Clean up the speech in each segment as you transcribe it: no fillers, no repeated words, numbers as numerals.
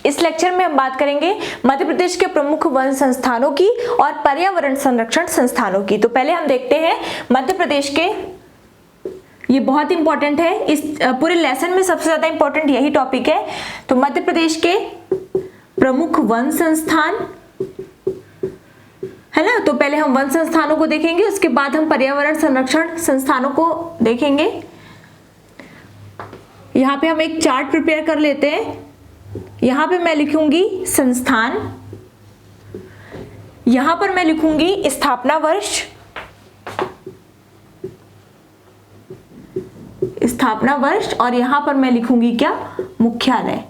इस लेक्चर में हम बात करेंगे मध्य प्रदेश के प्रमुख वन संस्थानों की और पर्यावरण संरक्षण संस्थानों की। तो पहले हम देखते हैं मध्य प्रदेश के, ये बहुत इंपॉर्टेंट है, इस पूरे लेसन में सबसे ज्यादा इंपॉर्टेंट यही टॉपिक है। तो मध्य प्रदेश के प्रमुख वन संस्थान है ना। तो पहले हम वन संस्थानों को देखेंगे, उसके बाद हम पर्यावरण संरक्षण संस्थानों को देखेंगे। यहाँ पे हम एक चार्ट प्रिपेयर कर लेते हैं। यहां पे मैं लिखूंगी संस्थान, यहां पर मैं लिखूंगी स्थापना वर्ष, और यहां पर मैं लिखूंगी क्या, मुख्यालय।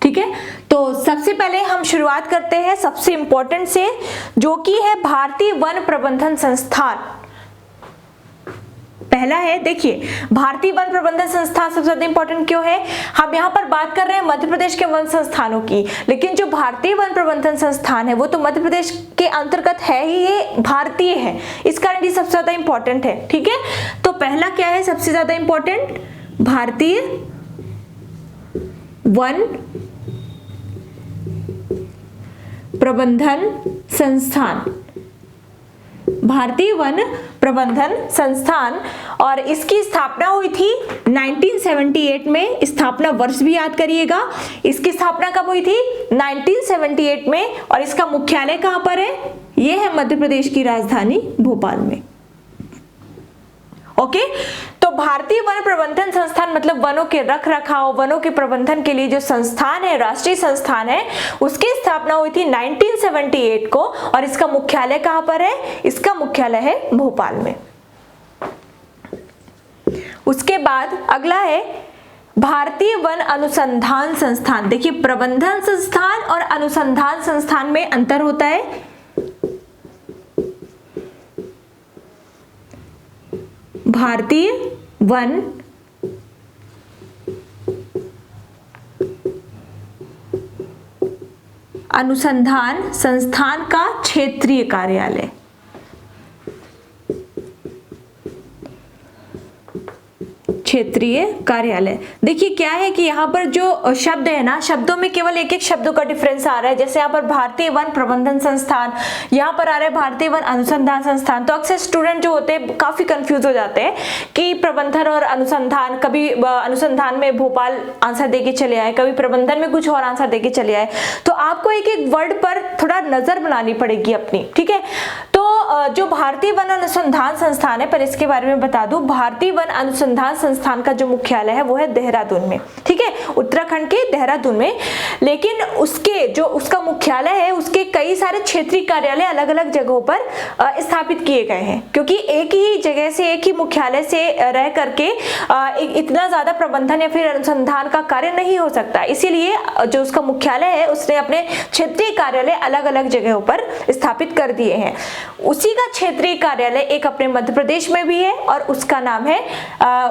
ठीक है, तो सबसे पहले हम शुरुआत करते हैं सबसे इंपॉर्टेंट से, जो कि है भारतीय वन प्रबंधन संस्थान। पहला है, देखिए भारतीय वन प्रबंधन संस्थान सबसे ज्यादा इंपॉर्टेंट क्यों है। हम यहाँ पर बात कर रहे हैं मध्य प्रदेश के वन संस्थानों की, लेकिन जो भारतीय वन प्रबंधन संस्थान है वो तो मध्य प्रदेश के अंतर्गत है ही, ये भारतीय है, इस कारण ये सबसे ज्यादा इंपॉर्टेंट है। ठीक है, तो पहला क्या है सबसे ज्यादा इंपॉर्टेंट, भारतीय वन प्रबंधन संस्थान, भारतीय वन प्रबंधन संस्थान। और इसकी स्थापना हुई थी 1978 में, स्थापना वर्ष भी याद करिएगा। इसकी स्थापना कब हुई थी, 1978 में, और इसका मुख्यालय कहां पर है, यह है मध्य प्रदेश की राजधानी भोपाल में। ओके, तो भारतीय वन प्रबंधन संस्थान मतलब वनों के रख रखाव, वनों के प्रबंधन के लिए जो संस्थान है, राष्ट्रीय संस्थान है, उसकी स्थापना हुई थी 1978 को, और इसका मुख्यालय कहां पर है, इसका मुख्यालय है भोपाल में। उसके बाद अगला है भारतीय वन अनुसंधान संस्थान। देखिए प्रबंधन संस्थान और अनुसंधान संस्थान में अंतर होता है। भारतीय वन अनुसंधान संस्थान का क्षेत्रीय कार्यालय, क्षेत्रीय कार्यालय। देखिए क्या है कि यहाँ पर जो शब्द है ना, शब्दों में केवल एक एक शब्दों का डिफरेंस आ रहा है। जैसे यहाँ पर भारतीय वन प्रबंधन संस्थान, यहाँ पर आ रहा है भारतीय वन अनुसंधान संस्थान। तो अक्सर स्टूडेंट जो होते हैं काफी कंफ्यूज हो जाते हैं कि प्रबंधन और अनुसंधान, कभी अनुसंधान में भोपाल आंसर देके चले आए, कभी प्रबंधन में कुछ और आंसर देके चले आए। तो आपको एक एक वर्ड पर थोड़ा नजर बनानी पड़ेगी अपनी। ठीक है, तो जो भारतीय वन अनुसंधान संस्थान है, पर इसके बारे में बता दूं, भारतीय वन अनुसंधान संस्थान का जो मुख्यालय है वो है देहरादून में। ठीक है, उत्तराखंड के देहरादून में। लेकिन उसके जो उसका मुख्यालय है, उसके कई सारे क्षेत्रीय कार्यालय अलग अलग जगहों पर स्थापित किए गए हैं, क्योंकि एक ही जगह से, एक ही मुख्यालय से रह करके इतना ज्यादा प्रबंधन या फिर अनुसंधान का कार्य नहीं हो सकता। इसीलिए जो उसका मुख्यालय है उसने अपने क्षेत्रीय कार्यालय अलग अलग जगहों पर स्थापित कर दिए हैं। उसी का क्षेत्रीय कार्यालय एक अपने मध्य प्रदेश में भी है, और उसका नाम है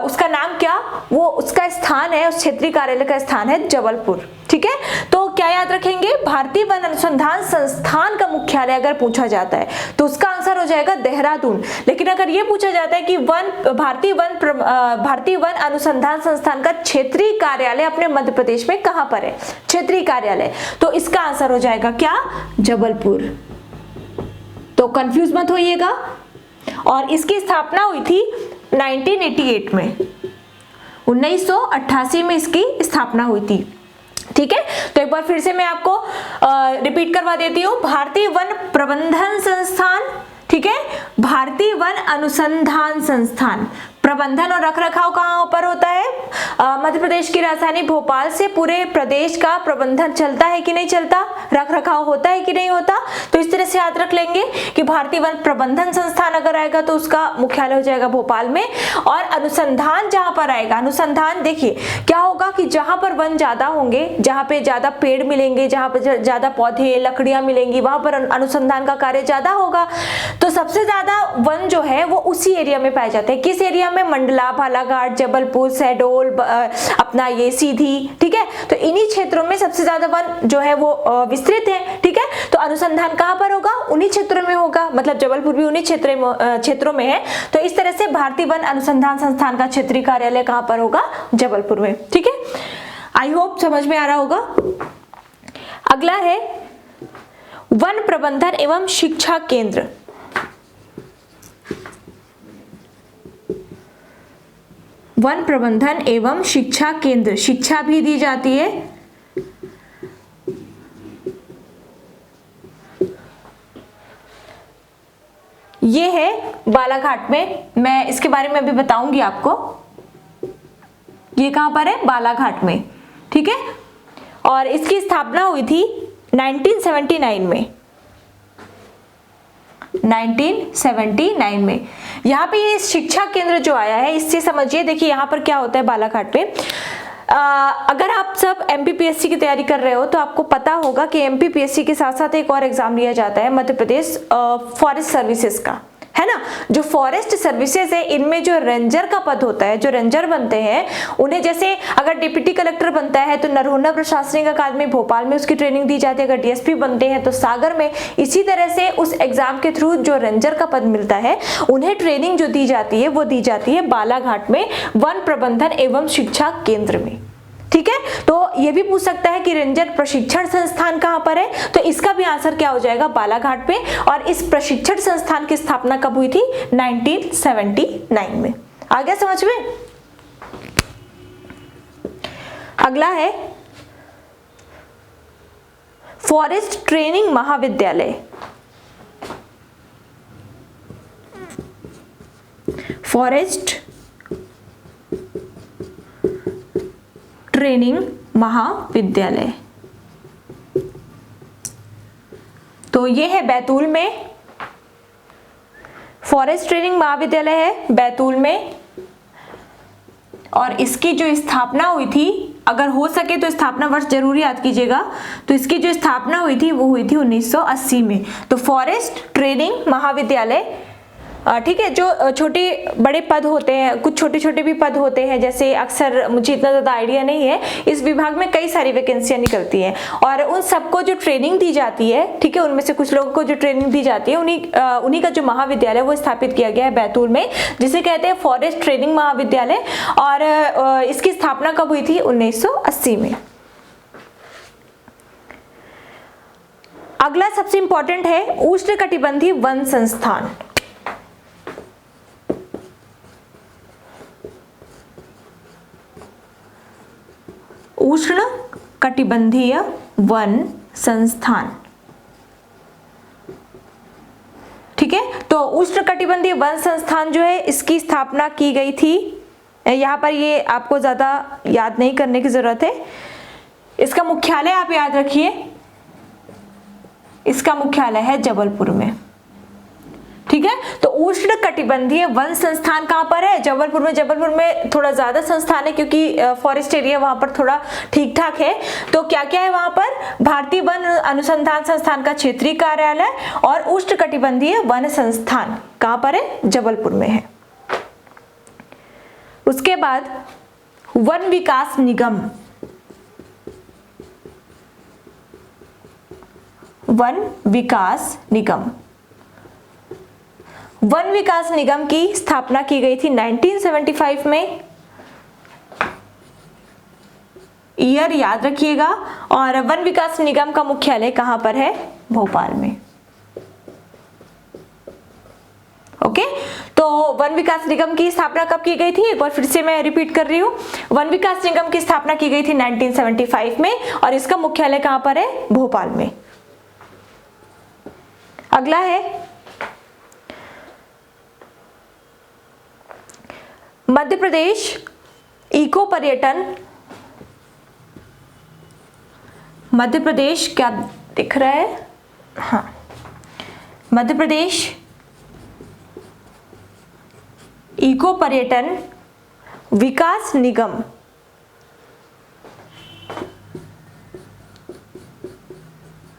उसका नाम क्या, वो उसका स्थान है, उस क्षेत्रीय कार्यालय का स्थान है जबलपुर। ठीक है, तो क्या याद रखेंगे, भारतीय वन अनुसंधान संस्थान का मुख्यालय अगर पूछा जाता है तो उसका आंसर हो जाएगा देहरादून। लेकिन अगर ये पूछा जाता है कि भारतीय वन अनुसंधान संस्थान का क्षेत्रीय कार्यालय अपने मध्य प्रदेश में कहां पर है, क्षेत्रीय कार्यालय, तो इसका आंसर हो जाएगा क्या, जबलपुर। तो कंफ्यूज मत होइएगा। और इसकी स्थापना हुई थी 1988 में, 1988 में इसकी स्थापना हुई थी। ठीक है, तो एक बार फिर से मैं आपको रिपीट करवा देती हूँ। भारतीय वन प्रबंधन संस्थान, ठीक है, भारतीय वन अनुसंधान संस्थान, प्रबंधन और रखरखाव कहाँ पर होता है, मध्य प्रदेश की राजधानी भोपाल से पूरे प्रदेश का प्रबंधन चलता है कि नहीं चलता, रखरखाव होता है कि नहीं होता। तो इस तरह से याद रख लेंगे कि भारतीय वन प्रबंधन संस्थान अगर आएगा तो उसका मुख्यालय हो जाएगा भोपाल में। और अनुसंधान जहां पर आएगा, अनुसंधान देखिए क्या होगा कि जहां पर वन ज्यादा होंगे, जहां पे ज्यादा पेड़ मिलेंगे, जहां पर ज्यादा पौधे लकड़ियां मिलेंगी, वहां पर अनुसंधान का कार्य ज्यादा होगा। तो सबसे ज्यादा वन जो है वो उसी एरिया में पाए जाते हैं। किस एरिया में, मंडला, बालाघाट, जबलपुर, शहडोल, अपना ये सीधी, ठीक है। तो इन्हीं क्षेत्रों में सबसे ज्यादा वन जो है वो विस्तृत है, ठीक है। तो अनुसंधान कहाँ पर होगा, उन्हीं क्षेत्रों में होगा, मतलब जबलपुर भी उन्हीं क्षेत्रों में है। तो इस तरह से भारतीय वन अनुसंधान संस्थान का क्षेत्रीय कार्यालय कहाँ पर होगा, जबलपुर में, ठीक है। आई होप समझ में आ रहा होगा। अगला है वन प्रबंधन एवं शिक्षा केंद्र। वन प्रबंधन एवं शिक्षा केंद्र, शिक्षा भी दी जाती है, ये है बालाघाट में। मैं इसके बारे में अभी बताऊंगी आपको। ये कहां पर है, बालाघाट में, ठीक है। और इसकी स्थापना हुई थी 1979 में, 1979 में। यहाँ पे ये शिक्षा केंद्र जो आया है, इससे समझिए, देखिए यहाँ पर क्या होता है बालाघाट में। अगर आप सब एमपीपीएससी की तैयारी कर रहे हो तो आपको पता होगा कि एमपीपीएससी के साथ साथ एक और एग्जाम लिया जाता है मध्य प्रदेश फॉरेस्ट सर्विसेज का, है ना। जो फॉरेस्ट सर्विसेज है, इनमें जो रेंजर का पद होता है, जो रेंजर बनते हैं उन्हें, जैसे अगर डिप्टी कलेक्टर बनता है तो नरहोना प्रशासनिक अकादमी भोपाल में उसकी ट्रेनिंग दी जाती है, अगर डीएसपी बनते हैं तो सागर में। इसी तरह से उस एग्जाम के थ्रू जो रेंजर का पद मिलता है उन्हें ट्रेनिंग जो दी जाती है वो दी जाती है बालाघाट में वन प्रबंधन एवं शिक्षा केंद्र में, ठीक है। तो ये भी पूछ सकता है कि रेंजर प्रशिक्षण संस्थान कहां पर है, तो इसका भी आंसर क्या हो जाएगा, बालाघाट पे। और इस प्रशिक्षण संस्थान की स्थापना कब हुई थी, 1979 में। आ गया समझ में। अगला है फॉरेस्ट ट्रेनिंग महाविद्यालय। फॉरेस्ट ट्रेनिंग महाविद्यालय, तो ये है बैतूल में। फॉरेस्ट ट्रेनिंग महाविद्यालय है बैतूल में, और इसकी जो स्थापना हुई थी, अगर हो सके तो स्थापना वर्ष जरूर याद कीजिएगा। तो इसकी जो स्थापना हुई थी वो हुई थी 1980 में। तो फॉरेस्ट ट्रेनिंग महाविद्यालय, ठीक है। जो छोटे बड़े पद होते हैं, कुछ छोटे छोटे भी पद होते हैं, जैसे अक्सर मुझे इतना ज़्यादा आइडिया नहीं है, इस विभाग में कई सारी वैकेंसियां निकलती हैं और उन सबको जो ट्रेनिंग दी जाती है, ठीक है, उनमें से कुछ लोगों को जो ट्रेनिंग दी जाती है उन्हीं का जो महाविद्यालय वो स्थापित किया गया है बैतूल में, जिसे कहते हैं फॉरेस्ट ट्रेनिंग महाविद्यालय। और इसकी स्थापना कब हुई थी, 1980 में। अगला सबसे इंपॉर्टेंट है उष्णकटिबंधीय वन संस्थान। उष्ण कटिबंधीय वन संस्थान, ठीक है। तो उष्ण कटिबंधीय वन संस्थान जो है, इसकी स्थापना की गई थी, यहाँ पर ये आपको ज्यादा याद नहीं करने की जरूरत है। इसका मुख्यालय आप याद रखिए, इसका मुख्यालय है जबलपुर में, ठीक है। तो उष्ण कटिबंधीय वन संस्थान कहां पर है, जबलपुर में। जबलपुर में थोड़ा ज्यादा संस्थान है क्योंकि फॉरेस्ट एरिया वहां पर थोड़ा ठीक ठाक है। तो क्या क्या है वहां पर, भारतीय वन अनुसंधान संस्थान का क्षेत्रीय कार्यालय और उष्ण कटिबंधीय वन संस्थान कहां पर है, जबलपुर में है। उसके बाद वन विकास निगम, वन विकास निगम, वन विकास निगम की स्थापना की गई थी 1975 में। ईयर याद रखिएगा। और वन विकास निगम का मुख्यालय कहां पर है, भोपाल में। ओके, तो वन विकास निगम की स्थापना कब की गई थी, एक बार फिर से मैं रिपीट कर रही हूं। वन विकास निगम की स्थापना की गई थी 1975 में और इसका मुख्यालय कहां पर है, भोपाल में। अगला है मध्य प्रदेश इको पर्यटन। मध्य प्रदेश क्या दिख रहा है, हाँ, मध्य प्रदेश इको पर्यटन विकास निगम,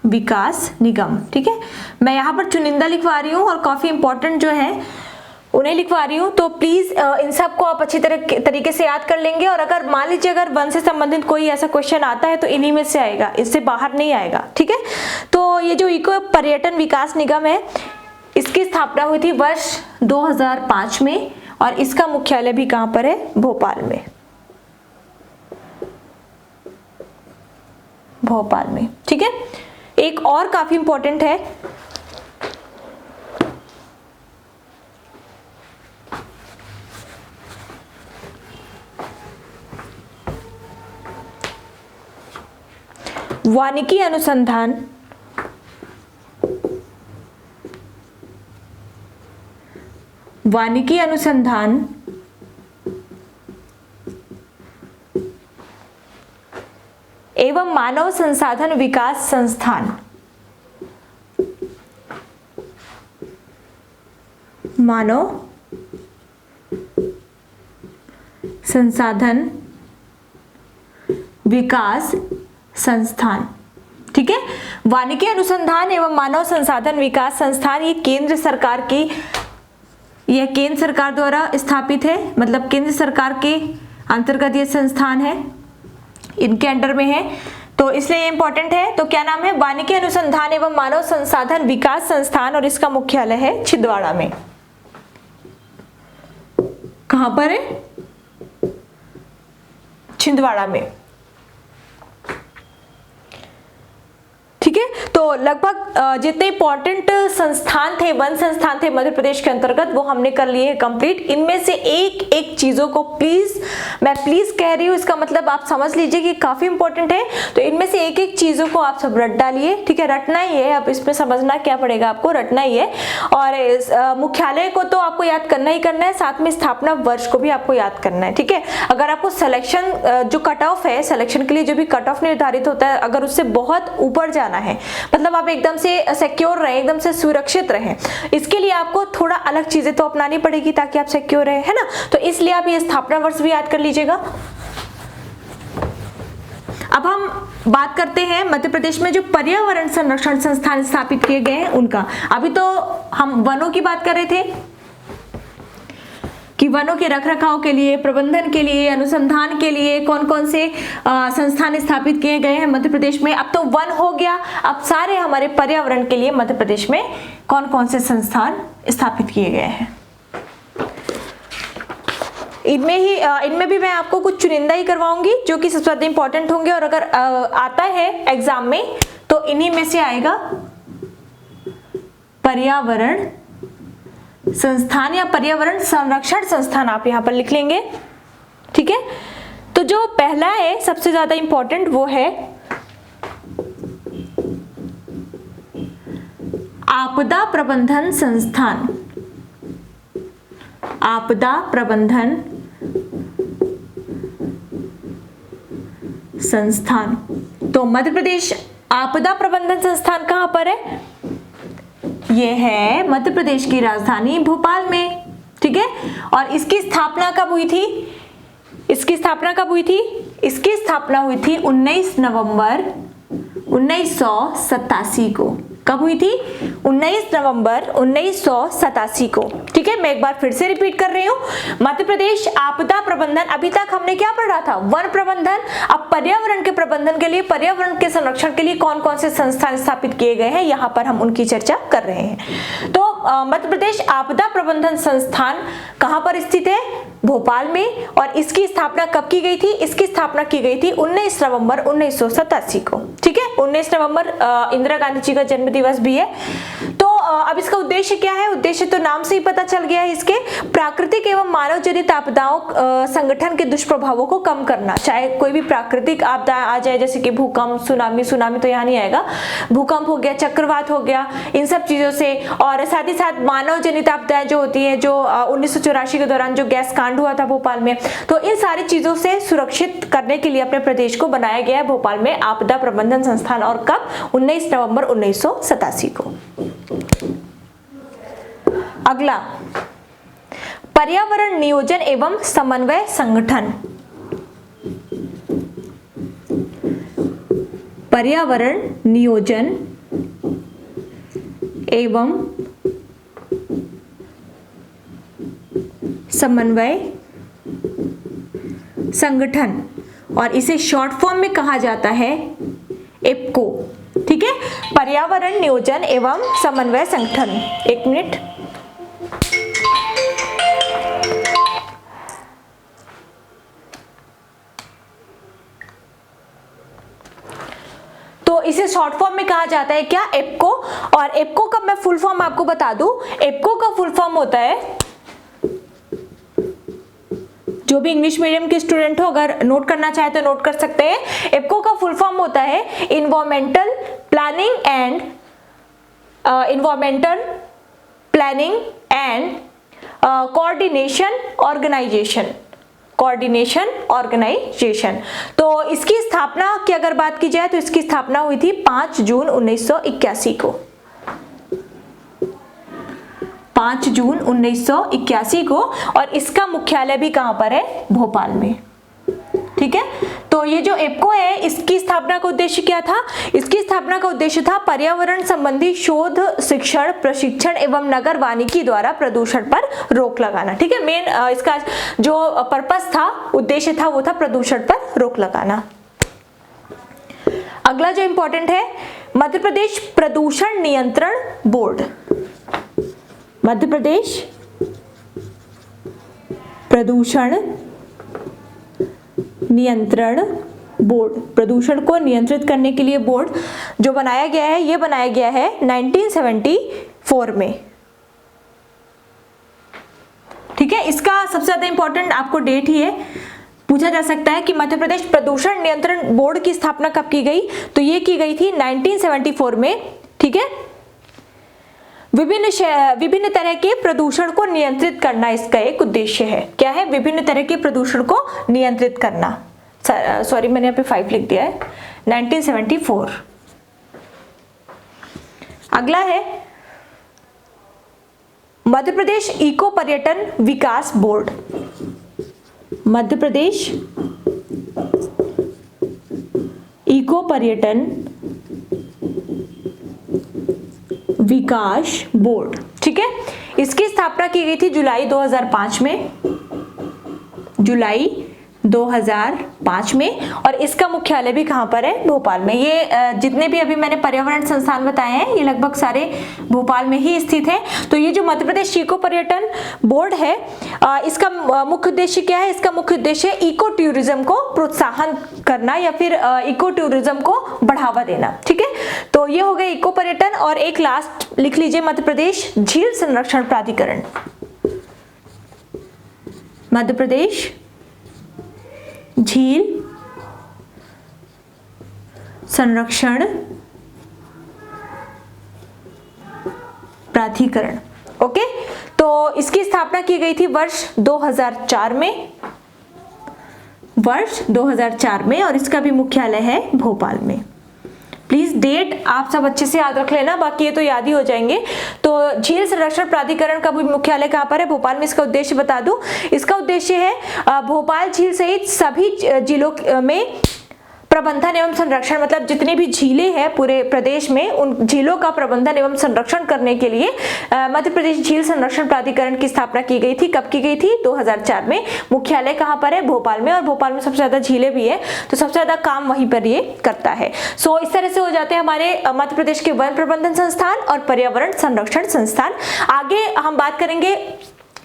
विकास निगम, ठीक है। मैं यहां पर चुनिंदा लिखवा रही हूं और काफी इंपॉर्टेंट जो है उन्हें लिखवा रही हूँ, तो प्लीज इन सब को आप अच्छी तरीके से याद कर लेंगे। और अगर मान लीजिए अगर वन से संबंधित कोई ऐसा क्वेश्चन आता है तो इन्हीं में से आएगा, इससे बाहर नहीं आएगा, ठीक है। तो ये जो इको पर्यटन विकास निगम है, इसकी स्थापना हुई थी वर्ष 2005 में और इसका मुख्यालय भी कहां पर है? भोपाल में, भोपाल में, ठीक है। एक और काफी इंपॉर्टेंट है, वानिकी अनुसंधान एवं मानव संसाधन विकास संस्थान, मानव संसाधन विकास संस्थान, ठीक है। वानिकी अनुसंधान एवं मानव संसाधन विकास संस्थान ये केंद्र सरकार की, यह केंद्र सरकार द्वारा स्थापित है, मतलब केंद्र सरकार के अंतर्गत ये संस्थान है, इनके अंडर में है, तो इसलिए ये इंपॉर्टेंट है। तो क्या नाम है? वानिकी अनुसंधान एवं मानव संसाधन विकास संस्थान और इसका मुख्यालय है छिंदवाड़ा में। कहां पर है? छिंदवाड़ा में, ठीक है। तो लगभग जितने इंपॉर्टेंट संस्थान थे, वन संस्थान थे मध्य प्रदेश के अंतर्गत, वो हमने कर लिए हैं कंप्लीट। इनमें से एक एक चीजों को प्लीज, मैं प्लीज कह रही हूँ, इसका मतलब आप समझ लीजिए कि काफी इंपॉर्टेंट है। तो इनमें से एक एक चीजों को आप सब रट डालिए, ठीक है, रटना ही है। अब इसमें समझना क्या पड़ेगा आपको, रटना ही है। और मुख्यालय को तो आपको याद करना ही करना है, साथ में स्थापना वर्ष को भी आपको याद करना है, ठीक है। अगर आपको सिलेक्शन जो कट ऑफ है, सिलेक्शन के लिए जो भी कट ऑफ निर्धारित होता है, अगर उससे बहुत ऊपर जाना है, मतलब आप एकदम से सिक्योर रहें, एकदम से सुरक्षित रहें, इसके लिए आपको थोड़ा अलग चीजें तो अपनानी पड़ेगी ताकि आप सिक्योर रहें, है ना। तो इसलिए आप ये स्थापना वर्ष भी याद कर लीजिएगा। अब हम बात करते हैं मध्य प्रदेश में जो पर्यावरण संरक्षण संस्थान स्थापित किए गए हैं उनका। अभी तो हम वनों की बात कर रहे थे कि वनों के रखरखाव के लिए, प्रबंधन के लिए, अनुसंधान के लिए कौन कौन से संस्थान स्थापित किए गए हैं मध्य प्रदेश में। अब तो वन हो गया, अब सारे हमारे पर्यावरण के लिए मध्य प्रदेश में कौन कौन से संस्थान स्थापित किए गए हैं। इनमें भी मैं आपको कुछ चुनिंदा ही करवाऊंगी जो कि सबसे ज्यादा इंपॉर्टेंट होंगे, और अगर आता है एग्जाम में तो इन्हीं में से आएगा पर्यावरण संस्थान या पर्यावरण संरक्षण संस्थान, आप यहां पर लिख लेंगे, ठीक है। तो जो पहला है सबसे ज्यादा इंपॉर्टेंट, वो है आपदा प्रबंधन संस्थान, आपदा प्रबंधन संस्थान। तो मध्य प्रदेश आपदा प्रबंधन संस्थान कहां पर है? ये है मध्य प्रदेश की राजधानी भोपाल में, ठीक है। और इसकी स्थापना कब हुई थी? इसकी स्थापना कब हुई थी? इसकी स्थापना हुई थी 19 नवंबर 1987 को। कब हुई थी? 19 नवंबर 1987 को, ठीक है। मैं एक बार फिर से रिपीट कर रही हूँ, मध्य प्रदेश आपदा प्रबंधन, अभी तक हमने क्या पढ़ा था? वन प्रबंधन। अब पर्यावरण के प्रबंधन के लिए, पर्यावरण के संरक्षण के लिए कौन कौन से संस्थान स्थापित किए गए हैं, यहाँ पर हम उनकी चर्चा कर रहे हैं। तो मध्य प्रदेश आपदा प्रबंधन संस्थान कहाँ पर स्थित है? भोपाल में। और इसकी स्थापना कब की गई थी? इसकी स्थापना की गई थी 19 नवंबर 1987 को, ठीक है। 19 नवंबर इंदिरा गांधी जी का जन्म दिवस भी है। तो अब इसका उद्देश्य क्या है? उद्देश्य तो नाम से ही पता चल गया है इसके, प्राकृतिक एवं मानव जनित आपदाओं संगठन के दुष्प्रभावों को कम करना। चाहे कोई भी प्राकृतिक आपदा आ जाए, जैसे कि भूकंप, सुनामी तो यहाँ नहीं आएगा, भूकंप हो गया, चक्रवात हो गया, इन सब चीजों से, और साथ ही साथ मानव जनित आपदाएं जो होती है, जो 1984 के दौरान जो गैस कांड हुआ था भोपाल में, तो इन सारी चीजों से सुरक्षित करने के लिए अपने प्रदेश को बनाया गया है भोपाल में आपदा प्रबंधन संस्थान। और कब? 19 नवंबर 1987 को। अगला, पर्यावरण नियोजन एवं समन्वय संगठन। पर्यावरण नियोजन समन्वय संगठन, और इसे शॉर्ट फॉर्म में कहा जाता है एप्को। ठीक है, पर्यावरण नियोजन एवं समन्वय संगठन। एक मिनट, तो इसे शॉर्ट फॉर्म में कहा जाता है क्या, एप्को। और एप्को का मैं फुल फॉर्म आपको बता दूं, एप्को का फुल फॉर्म होता है, जो भी इंग्लिश मीडियम के स्टूडेंट हो अगर नोट करना चाहे तो नोट कर सकते हैं। एप्को का फुल फॉर्म होता है environmental planning and coordination organisation. तो इसकी स्थापना की अगर बात की जाए तो इसकी स्थापना हुई थी 5 जून 1981 को, 5 जून 1981 को, और इसका मुख्यालय भी कहां पर है, भोपाल में। ठीक है, तो ये जो एप्को है इसकी स्थापना का उद्देश्य क्या था, इसकी स्थापना का उद्देश्य था पर्यावरण संबंधी शोध, शिक्षण, प्रशिक्षण एवं नगर वानिकी द्वारा प्रदूषण पर रोक लगाना। ठीक है, मेन इसका जो पर्पस था, उद्देश्य था, वो था प्रदूषण पर रोक लगाना। अगला जो इंपॉर्टेंट है, मध्य प्रदेश प्रदूषण नियंत्रण बोर्ड। मध्य प्रदेश प्रदूषण नियंत्रण बोर्ड, प्रदूषण को नियंत्रित करने के लिए बोर्ड जो बनाया गया है, ये बनाया गया है 1974 में। ठीक है, इसका सबसे ज्यादा इंपॉर्टेंट आपको डेट ही है, पूछा जा सकता है कि मध्य प्रदेश प्रदूषण नियंत्रण बोर्ड की स्थापना कब की गई, तो ये की गई थी 1974 में। ठीक है, विभिन्न तरह के प्रदूषण को नियंत्रित करना इसका एक उद्देश्य है। क्या है, विभिन्न तरह के प्रदूषण को नियंत्रित करना। सॉरी, मैंने यहाँ पे 5 लिख दिया है, 1974। अगला है मध्य प्रदेश इको पर्यटन विकास बोर्ड। मध्य प्रदेश इको पर्यटन विकास बोर्ड। ठीक है, इसकी स्थापना की गई थी जुलाई 2005 में, जुलाई 2005 में, और इसका मुख्यालय भी कहां पर है, भोपाल में। ये जितने भी अभी मैंने पर्यावरण संस्थान बताए हैं ये लगभग सारे भोपाल में ही स्थित हैं। तो ये जो मध्य प्रदेश इको पर्यटन बोर्ड है, इसका मुख्य उद्देश्य क्या है, इसका मुख्य उद्देश्य इको टूरिज्म को प्रोत्साहन करना या फिर इको टूरिज्म को बढ़ावा देना। ठीक है, तो ये हो गए इको पर्यटन। और एक लास्ट लिख लीजिए, मध्य प्रदेश झील संरक्षण प्राधिकरण। मध्य प्रदेश झील संरक्षण प्राधिकरण। ओके, तो इसकी स्थापना की गई थी वर्ष 2004 में, वर्ष 2004 में, और इसका भी मुख्यालय है भोपाल में। प्लीज डेट आप सब अच्छे से याद रख लेना, बाकी ये तो याद ही हो जाएंगे। तो झील संरक्षण प्राधिकरण का भी मुख्यालय कहाँ पर है, भोपाल में। इसका उद्देश्य बता दूं, इसका उद्देश्य है भोपाल झील सहित सभी झीलों में प्रबंधन एवं संरक्षण, मतलब जितनी भी झीलें हैं पूरे प्रदेश में, उन झीलों का प्रबंधन एवं संरक्षण करने के लिए मध्य प्रदेश झील संरक्षण प्राधिकरण की स्थापना की गई थी। कब की गई थी, 2004 में। मुख्यालय कहाँ पर है, भोपाल में, और भोपाल में सबसे ज्यादा झीलें भी है, तो सबसे ज्यादा काम वहीं पर ये करता है। सो इस तरह से हो जाते हैं हमारे मध्य प्रदेश के वन प्रबंधन संस्थान और पर्यावरण संरक्षण संस्थान। आगे हम बात करेंगे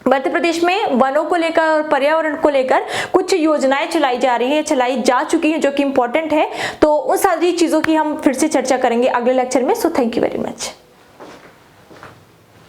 मध्य प्रदेश में वनों को लेकर और पर्यावरण को लेकर कुछ योजनाएं चलाई जा रही है, चलाई जा चुकी हैं, जो कि इंपॉर्टेंट है। तो उन सारी चीजों की हम फिर से चर्चा करेंगे अगले लेक्चर में। So thank you very much.